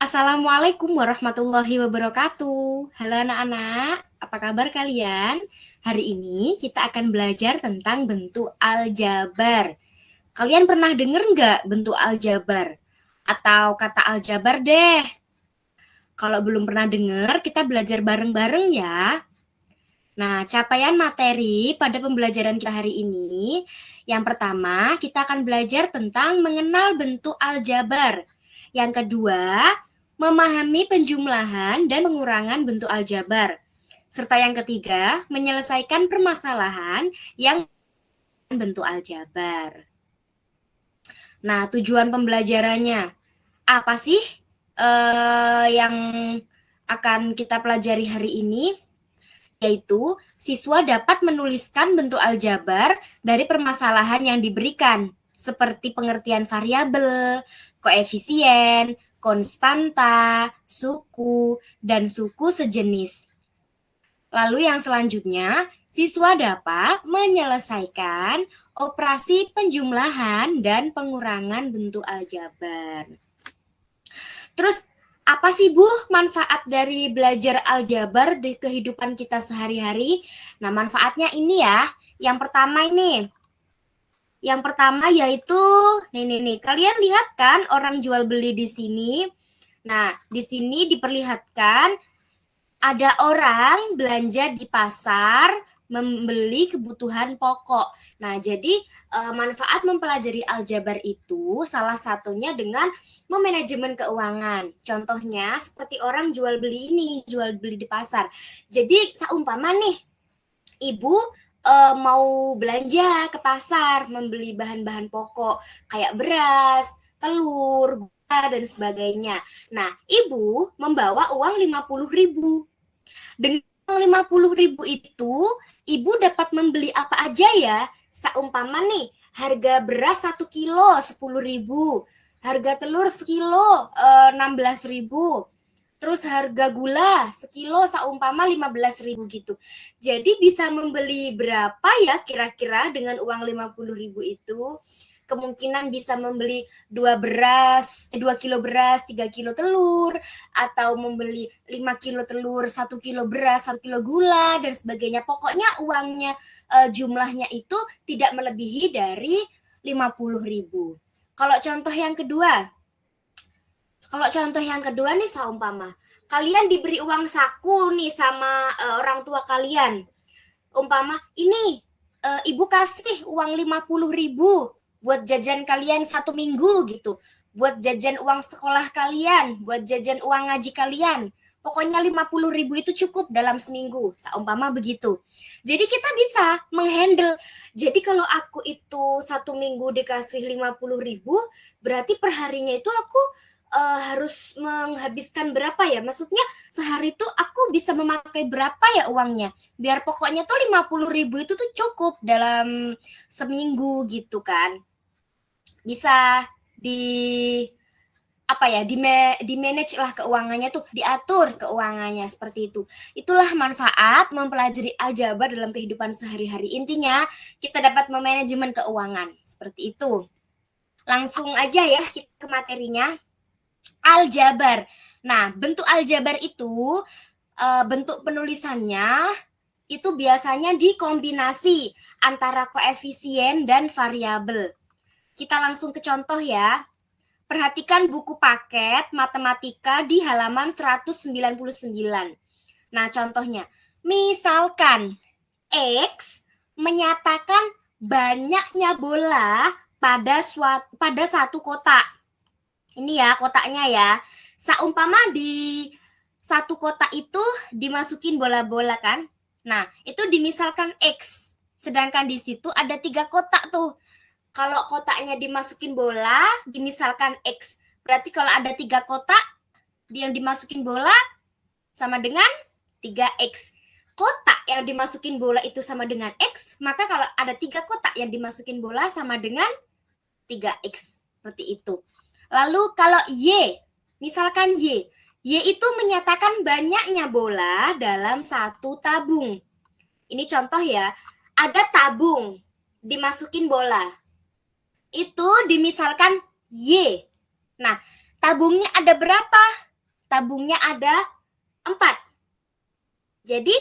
Assalamualaikum warahmatullahi wabarakatuh. Halo anak-anak, apa kabar kalian? Hari ini kita akan belajar tentang bentuk aljabar. Kalian pernah dengar nggak bentuk aljabar? Atau kata aljabar deh. Kalau belum pernah dengar, kita belajar bareng-bareng ya. Nah, capaian materi pada pembelajaran kita hari ini, yang pertama kita akan belajar tentang mengenal bentuk aljabar. Yang kedua, memahami penjumlahan dan pengurangan bentuk aljabar. Serta yang ketiga, menyelesaikan permasalahan yang bentuk aljabar. Nah, tujuan pembelajarannya apa sih yang akan kita pelajari hari ini? Yaitu siswa dapat menuliskan bentuk aljabar dari permasalahan yang diberikan, seperti pengertian variabel, koefisien, konstanta, suku, dan suku sejenis. Lalu yang selanjutnya, siswa dapat menyelesaikan operasi penjumlahan dan pengurangan bentuk aljabar. Terus apa sih Bu manfaat dari belajar aljabar di kehidupan kita sehari-hari? Nah, manfaatnya ini ya. Yang pertama ini. Yang pertama yaitu nih. Kalian lihat kan orang jual beli di sini? Nah, di sini diperlihatkan ada orang belanja di pasar membeli kebutuhan pokok. Nah, jadi manfaat mempelajari aljabar itu salah satunya dengan memanajemen keuangan. Contohnya seperti orang jual beli ini, jual beli di pasar. Jadi seumpama nih, ibu mau belanja ke pasar membeli bahan-bahan pokok kayak beras, telur, gula, dan sebagainya. Nah, ibu membawa uang 50.000. Dengan 50.000 itu, ibu dapat membeli apa aja ya? Seumpama nih, harga beras 1 kilo 10.000, harga telur sekilo 16.000, terus harga gula sekilo seumpama 15.000 gitu. Jadi bisa membeli berapa ya kira-kira dengan uang 50.000 itu? Kemungkinan bisa membeli 2 kilo beras, 3 kilo telur, atau membeli 5 kilo telur, 1 kilo beras, 1 kilo gula, dan sebagainya. Pokoknya uangnya jumlahnya itu tidak melebihi dari 50.000. Kalau contoh yang kedua nih seumpama kalian diberi uang saku nih sama orang tua kalian. Umpama ini ibu kasih uang 50.000 buat jajan kalian 1 minggu gitu, buat jajan uang sekolah kalian, buat jajan uang ngaji kalian. Pokoknya 50.000 itu cukup dalam seminggu, seumpama begitu. Jadi kita bisa menghandle. Jadi kalau aku itu 1 minggu dikasih 50.000, berarti perharinya itu aku harus menghabiskan berapa ya? Maksudnya sehari itu aku bisa memakai berapa ya uangnya? Biar pokoknya tuh 50.000 itu tuh cukup dalam seminggu gitu kan. Bisa di manage lah keuangannya tuh, diatur keuangannya seperti itu. Itulah manfaat mempelajari aljabar dalam kehidupan sehari-hari. Intinya kita dapat memanajemen keuangan seperti itu. Langsung aja ya ke materinya. Aljabar. Nah, bentuk aljabar itu bentuk penulisannya itu biasanya dikombinasi antara koefisien dan variabel. Kita langsung ke contoh ya. Perhatikan buku paket matematika di halaman 199. Nah, contohnya, misalkan X menyatakan banyaknya bola pada satu kotak. Ini ya kotaknya ya. Seumpama di satu kotak itu dimasukin bola-bola kan. Nah, itu dimisalkan X. Sedangkan di situ ada 3 kotak tuh. Kalau kotaknya dimasukin bola, dimisalkan X. Berarti kalau ada 3 kotak, yang dimasukin bola sama dengan 3X. Kotak yang dimasukin bola itu sama dengan X, maka kalau ada 3 kotak yang dimasukin bola sama dengan 3X. Seperti itu. Lalu kalau Y, misalkan Y itu menyatakan banyaknya bola dalam satu tabung. Ini contoh ya, ada tabung, dimasukin bola. Itu dimisalkan Y. Nah, tabungnya ada berapa? tabungnya ada 4. Jadi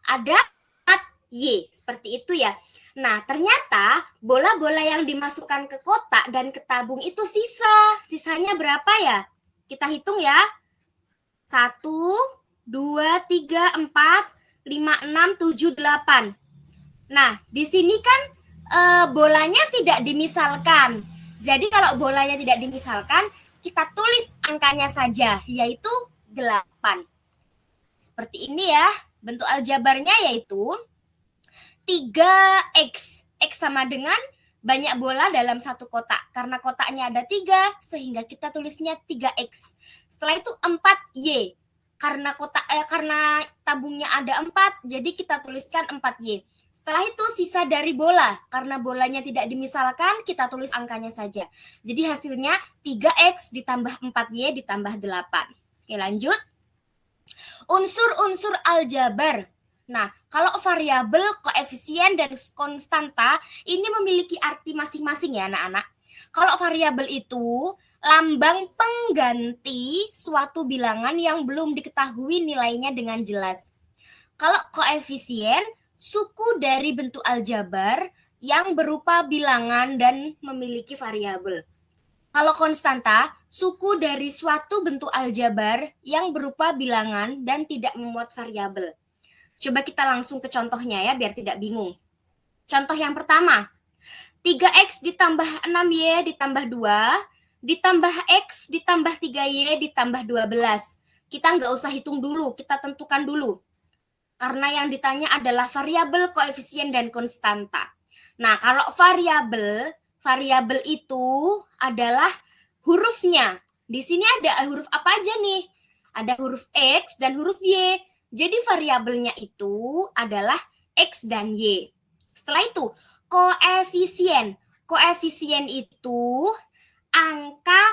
ada 4Y, seperti itu ya. Nah, ternyata bola-bola yang dimasukkan ke kotak dan ke tabung itu sisa. Sisanya berapa ya? Kita hitung ya. 1, 2, 3, 4, 5, 6, 7, 8. Nah, di sini kan bolanya tidak dimisalkan. Jadi kalau bolanya tidak dimisalkan, kita tulis angkanya saja, yaitu 8. Seperti ini ya. Bentuk aljabarnya yaitu 3X. X sama dengan banyak bola dalam satu kotak. Karena kotaknya ada 3, sehingga kita tulisnya 3X. Setelah itu 4Y. Karena tabungnya ada 4, jadi kita tuliskan 4Y. Setelah itu sisa dari bola. Karena bolanya tidak dimisalkan, kita tulis angkanya saja. Jadi hasilnya 3X ditambah 4Y ditambah 8. Oke, lanjut. Unsur-unsur aljabar. Nah, kalau variabel, koefisien, dan konstanta, ini memiliki arti masing-masing ya anak-anak. Kalau variabel itu lambang pengganti suatu bilangan yang belum diketahui nilainya dengan jelas. Kalau koefisien, suku dari bentuk aljabar yang berupa bilangan dan memiliki variabel. Kalau konstanta, suku dari suatu bentuk aljabar yang berupa bilangan dan tidak memuat variabel. Coba kita langsung ke contohnya ya, biar tidak bingung. Contoh yang pertama, 3X ditambah 6Y ditambah 2, ditambah X ditambah 3Y ditambah 12. Kita nggak usah hitung dulu, kita tentukan dulu. Karena yang ditanya adalah variabel, koefisien, dan konstanta. Nah, kalau variabel itu adalah hurufnya. Di sini ada huruf apa aja nih? Ada huruf X dan huruf Y. Jadi variabelnya itu adalah X dan Y. Setelah itu, koefisien. Koefisien itu angka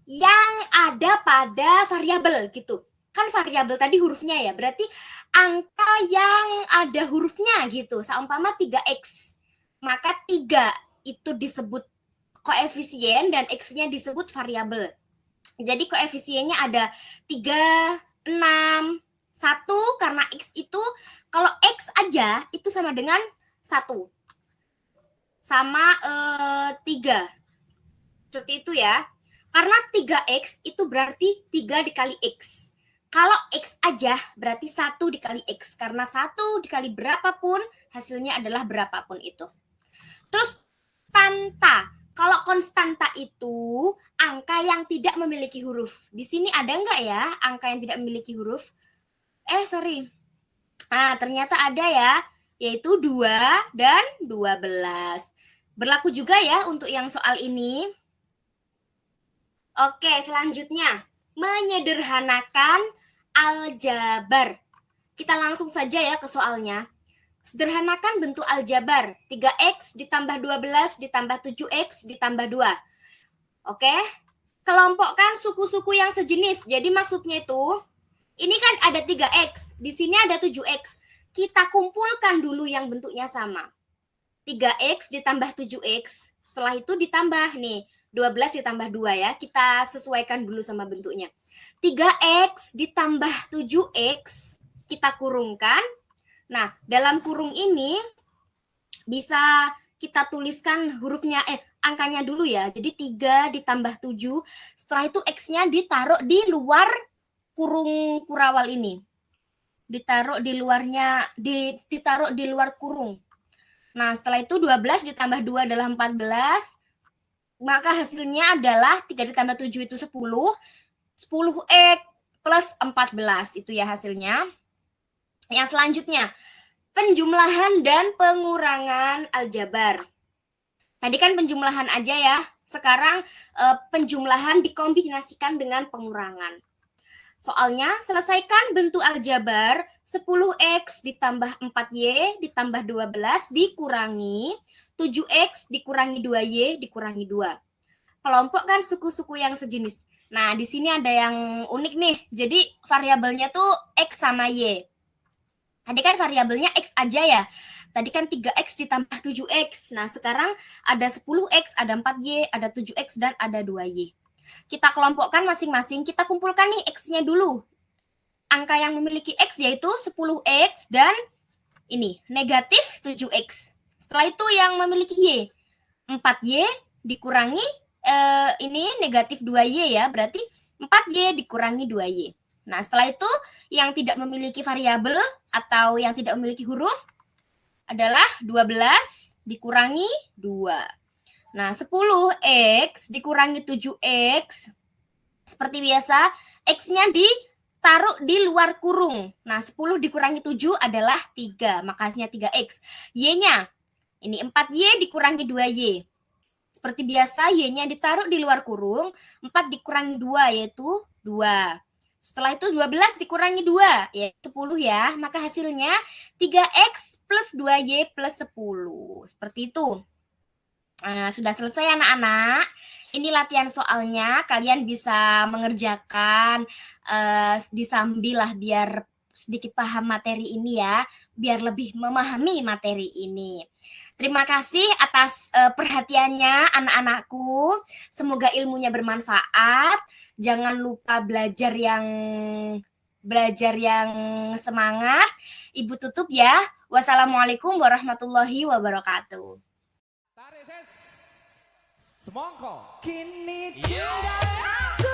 yang ada pada variabel gitu. Kan variabel tadi hurufnya ya, berarti angka yang ada hurufnya gitu. Seumpama 3X. Maka 3 itu disebut koefisien dan X-nya disebut variabel. Jadi koefisiennya ada 3, 6, 1 karena X itu kalau X aja itu sama dengan 1. Sama 3. Seperti itu ya. Karena 3X itu berarti 3 dikali X. Kalau X aja berarti 1 dikali X. Karena 1 dikali berapapun hasilnya adalah berapapun itu. Terus konstanta. Kalau konstanta itu angka yang tidak memiliki huruf. Di sini ada nggak ya angka yang tidak memiliki huruf? Ternyata ada ya, yaitu 2 dan 12. Berlaku juga ya untuk yang soal ini. Oke, selanjutnya. Menyederhanakan aljabar. Kita langsung saja ya ke soalnya. Sederhanakan bentuk aljabar. 3X ditambah 12 ditambah 7X ditambah 2. Oke. Kelompokkan suku-suku yang sejenis. Jadi maksudnya itu, ini kan ada 3X. Di sini ada 7X. Kita kumpulkan dulu yang bentuknya sama. 3X ditambah 7X. Setelah itu ditambah nih. 12 ditambah 2 ya. Kita sesuaikan dulu sama bentuknya. 3X ditambah 7X. Kita kurungkan. Nah, dalam kurung ini bisa kita tuliskan hurufnya, angkanya dulu ya. Jadi 3 ditambah 7. Setelah itu X-nya ditaruh di luar kurung kurawal ini. Ditaruh di luar kurung. Nah, setelah itu 12 ditambah 2 adalah 14. Maka hasilnya adalah 3 ditambah 7 itu 10. 10X plus 14 itu ya hasilnya. Yang selanjutnya, penjumlahan dan pengurangan aljabar. Tadi kan penjumlahan aja ya. Sekarang penjumlahan dikombinasikan dengan pengurangan. Soalnya, selesaikan bentuk aljabar 10X ditambah 4Y ditambah 12 dikurangi 7X dikurangi 2Y dikurangi 2. Kelompokkan suku-suku yang sejenis. Nah, di sini ada yang unik nih. Jadi, variabelnya tuh X sama Y. Tadi kan variabelnya X aja ya. Tadi kan 3X ditambah 7X. Nah, sekarang ada 10X, ada 4Y, ada 7X, dan ada 2Y. Kita kelompokkan masing-masing, kita kumpulkan nih X-nya dulu. Angka yang memiliki X yaitu 10X dan ini negatif 7X. Setelah itu yang memiliki Y, 4Y dikurangi ini negatif 2Y ya, berarti 4Y dikurangi 2Y. Nah, setelah itu yang tidak memiliki variabel atau yang tidak memiliki huruf adalah 12 dikurangi 2. Nah, 10X dikurangi 7X. Seperti biasa, X-nya ditaruh di luar kurung. Nah, 10 dikurangi 7 adalah 3, makanya 3X. Y-nya, ini 4Y dikurangi 2Y. Seperti biasa, Y-nya ditaruh di luar kurung, 4 dikurangi 2, yaitu 2. Setelah itu 12 dikurangi 2, yaitu 10 ya. Maka hasilnya 3X plus 2Y plus 10. Seperti itu. Nah, sudah selesai anak-anak. Ini latihan soalnya. Kalian bisa mengerjakan disambil lah biar sedikit paham materi ini ya. Biar lebih memahami materi ini. Terima kasih atas perhatiannya anak-anakku. Semoga ilmunya bermanfaat. Jangan lupa belajar yang semangat. Ibu tutup ya. Wassalamualaikum warahmatullahi wabarakatuh. Tarik ses. Semongko. Kini tinggal aku